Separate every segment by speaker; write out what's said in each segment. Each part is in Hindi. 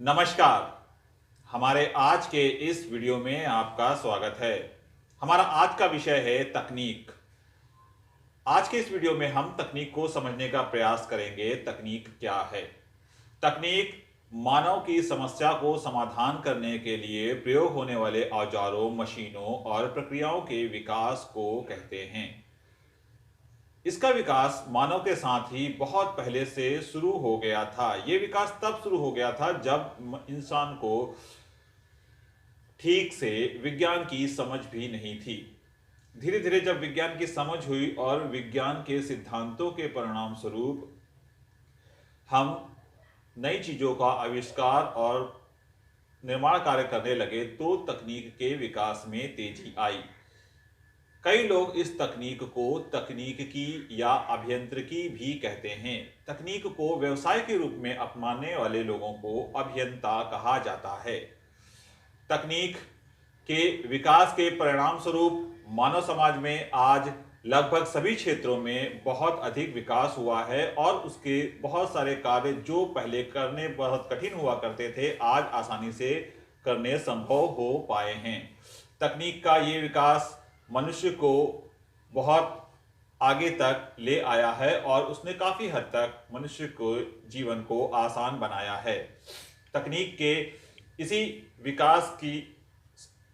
Speaker 1: नमस्कार। हमारे आज के इस वीडियो में आपका स्वागत है। हमारा आज का विषय है तकनीक। आज के इस वीडियो में हम तकनीक को समझने का प्रयास करेंगे। तकनीक क्या है? तकनीक मानव की समस्या को समाधान करने के लिए प्रयोग होने वाले औजारों, मशीनों और प्रक्रियाओं के विकास को कहते हैं। इसका विकास मानव के साथ ही बहुत पहले से शुरू हो गया था। यह विकास तब शुरू हो गया था जब इंसान को ठीक से विज्ञान की समझ भी नहीं थी। धीरे धीरे जब विज्ञान की समझ हुई और विज्ञान के सिद्धांतों के परिणाम स्वरूप हम नई चीजों का आविष्कार और निर्माण कार्य करने लगे तो तकनीक के विकास में तेजी आई। कई लोग इस तकनीक को तकनीकी या अभियांत्रिकी भी कहते हैं। तकनीक को व्यवसाय के रूप में अपनाने वाले लोगों को अभियंता कहा जाता है। तकनीक के विकास के परिणाम स्वरूप मानव समाज में आज लगभग सभी क्षेत्रों में बहुत अधिक विकास हुआ है और उसके बहुत सारे कार्य जो पहले करने बहुत कठिन हुआ करते थे आज आसानी से करने संभव हो पाए हैं। तकनीक का ये विकास मनुष्य को बहुत आगे तक ले आया है और उसने काफी हद तक मनुष्य को जीवन को आसान बनाया है। तकनीक के इसी विकास की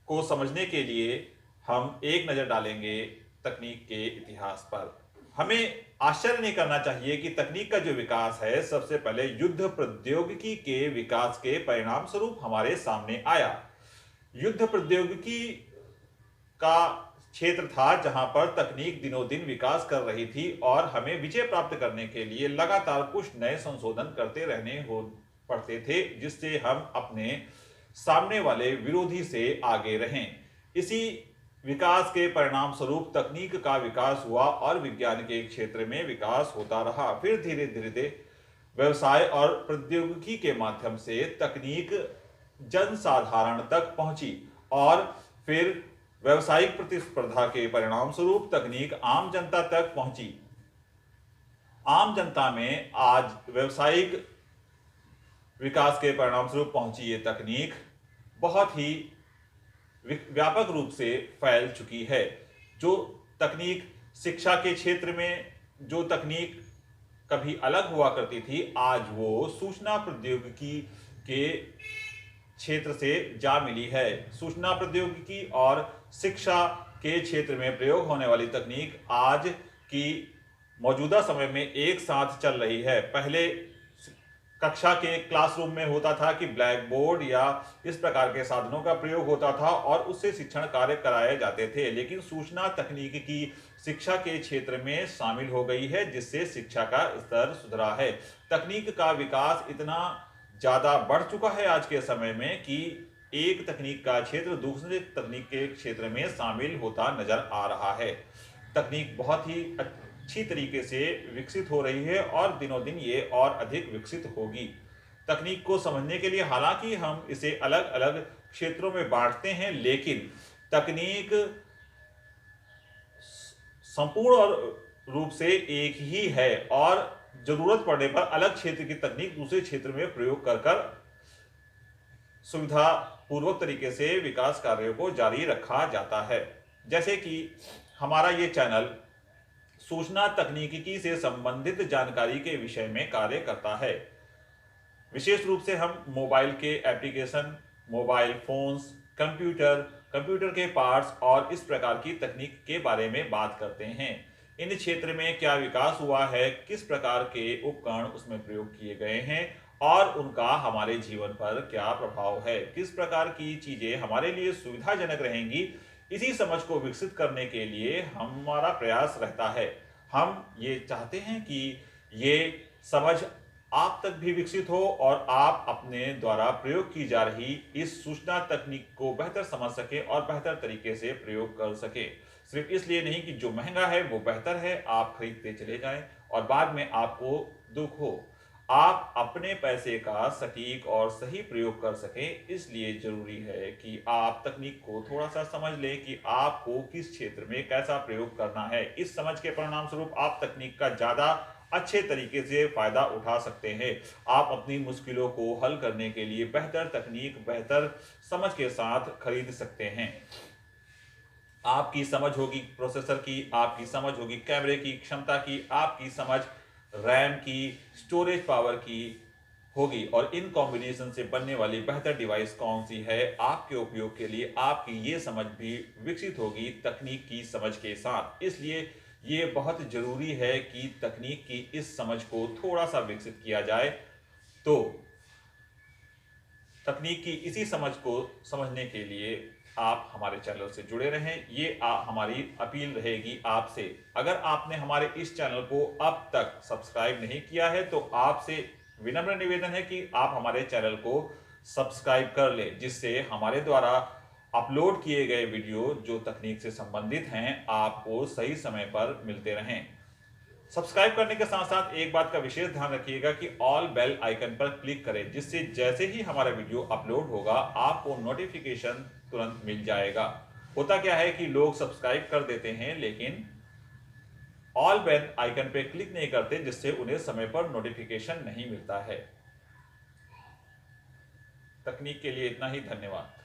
Speaker 1: को समझने के लिए हम एक नजर डालेंगे तकनीक के इतिहास पर। हमें आश्चर्य नहीं करना चाहिए कि तकनीक का जो विकास है सबसे पहले युद्ध प्रौद्योगिकी के विकास के परिणाम स्वरूप हमारे सामने आया। युद्ध प्रौद्योगिकी का क्षेत्र था जहां पर तकनीक दिनों दिन विकास कर रही थी और हमें विजय प्राप्त करने के लिए लगातार कुछ नए संशोधन करते रहने हो पड़ते थे जिससे हम अपने सामने वाले विरोधी से आगे रहें। इसी विकास के परिणाम स्वरूप तकनीक का विकास हुआ और विज्ञान के क्षेत्र में विकास होता रहा। फिर धीरे धीरे व्यवसाय और प्रौद्योगिकी के माध्यम से तकनीक जनसाधारण तक पहुंची और फिर व्यवसायिक प्रतिस्पर्धा के परिणाम स्वरूप तकनीक आम जनता तक पहुंची। आम जनता में आज व्यवसायिक विकास के परिणाम स्वरूप पहुंची ये तकनीक बहुत ही व्यापक रूप से फैल चुकी है। जो तकनीक शिक्षा के क्षेत्र में जो तकनीक कभी अलग हुआ करती थी आज वो सूचना प्रौद्योगिकी के क्षेत्र से जा मिली है। सूचना प्रौद्योगिकी और शिक्षा के क्षेत्र में प्रयोग होने वाली तकनीक आज की मौजूदा समय में एक साथ चल रही है। पहले कक्षा के क्लासरूम में होता था कि ब्लैक बोर्ड या इस प्रकार के साधनों का प्रयोग होता था और उससे शिक्षण कार्य कराए जाते थे, लेकिन सूचना तकनीक की शिक्षा के क्षेत्र में शामिल हो गई है जिससे शिक्षा का स्तर सुधरा है। तकनीक का विकास इतना ज्यादा बढ़ चुका है आज के समय में कि एक तकनीक का क्षेत्र दूसरे तकनीक के क्षेत्र में शामिल होता नजर आ रहा है। तकनीक बहुत ही अच्छी तरीके से विकसित हो रही है और दिनों दिन ये और अधिक विकसित होगी। तकनीक को समझने के लिए हालांकि हम इसे अलग अलग क्षेत्रों में बांटते हैं, लेकिन तकनीक संपूर्ण रूप से एक ही है और जरूरत पड़ने पर अलग क्षेत्र की तकनीक दूसरे क्षेत्र में प्रयोग कर सुविधा पूर्वक तरीके से विकास कार्यों को जारी रखा जाता है। जैसे कि हमारा ये चैनल सूचना तकनीकी से संबंधित जानकारी के विषय में कार्य करता है। विशेष रूप से हम मोबाइल के एप्लीकेशन, मोबाइल फोन्स, कंप्यूटर के पार्ट्स और इस प्रकार की तकनीक के बारे में बात करते हैं। इन क्षेत्र में क्या विकास हुआ है, किस प्रकार के उपकरण उसमें प्रयोग किए गए हैं और उनका हमारे जीवन पर क्या प्रभाव है, किस प्रकार की चीजें हमारे लिए सुविधाजनक रहेंगी, इसी समझ को विकसित करने के लिए हमारा प्रयास रहता है। हम ये चाहते हैं कि ये समझ आप तक भी विकसित हो और आप अपने द्वारा प्रयोग की जा रही इस सूचना तकनीक को बेहतर समझ सके और बेहतर तरीके से प्रयोग कर सके। सिर्फ इसलिए नहीं कि जो महंगा है वो बेहतर है, आप खरीदते चले जाएं और बाद में आपको दुख हो। आप अपने पैसे का सटीक और सही प्रयोग कर सकें, इसलिए जरूरी है कि आप तकनीक को थोड़ा सा समझ लें कि आपको किस क्षेत्र में कैसा प्रयोग करना है। इस समझ के परिणाम स्वरूप आप तकनीक का ज्यादा अच्छे तरीके से फायदा उठा सकते हैं। आप अपनी मुश्किलों को हल करने के लिए बेहतर तकनीक, बेहतर समझ के साथ खरीद सकते हैं। आपकी समझ होगी प्रोसेसर की, आपकी समझ होगी कैमरे की क्षमता की, आपकी समझ रैम की, स्टोरेज पावर की होगी, और इन कॉम्बिनेशन से बनने वाली बेहतर डिवाइस कौन सी है आपके उपयोग के लिए, आपकी ये समझ भी विकसित होगी तकनीक की समझ के साथ। इसलिए ये बहुत जरूरी है कि तकनीक की इस समझ को थोड़ा सा विकसित किया जाए। तो तकनीक की इसी समझ को समझने के लिए आप हमारे चैनल से जुड़े रहें, ये हमारी अपील रहेगी आपसे। अगर आपने हमारे इस चैनल को अब तक सब्सक्राइब नहीं किया है तो आपसे विनम्र निवेदन है कि आप हमारे चैनल को सब्सक्राइब कर लें, जिससे हमारे द्वारा अपलोड किए गए वीडियो जो तकनीक से संबंधित हैं आपको सही समय पर मिलते रहें। सब्सक्राइब करने के साथ साथ एक बात का विशेष ध्यान रखिएगा कि ऑल बेल आइकन पर क्लिक करें, जिससे जैसे ही हमारा वीडियो अपलोड होगा आपको नोटिफिकेशन तुरंत मिल जाएगा। होता क्या है कि लोग सब्सक्राइब कर देते हैं लेकिन ऑल बेल आइकन पे क्लिक नहीं करते, जिससे उन्हें समय पर नोटिफिकेशन नहीं मिलता है। तकनीक के लिए इतना ही, धन्यवाद।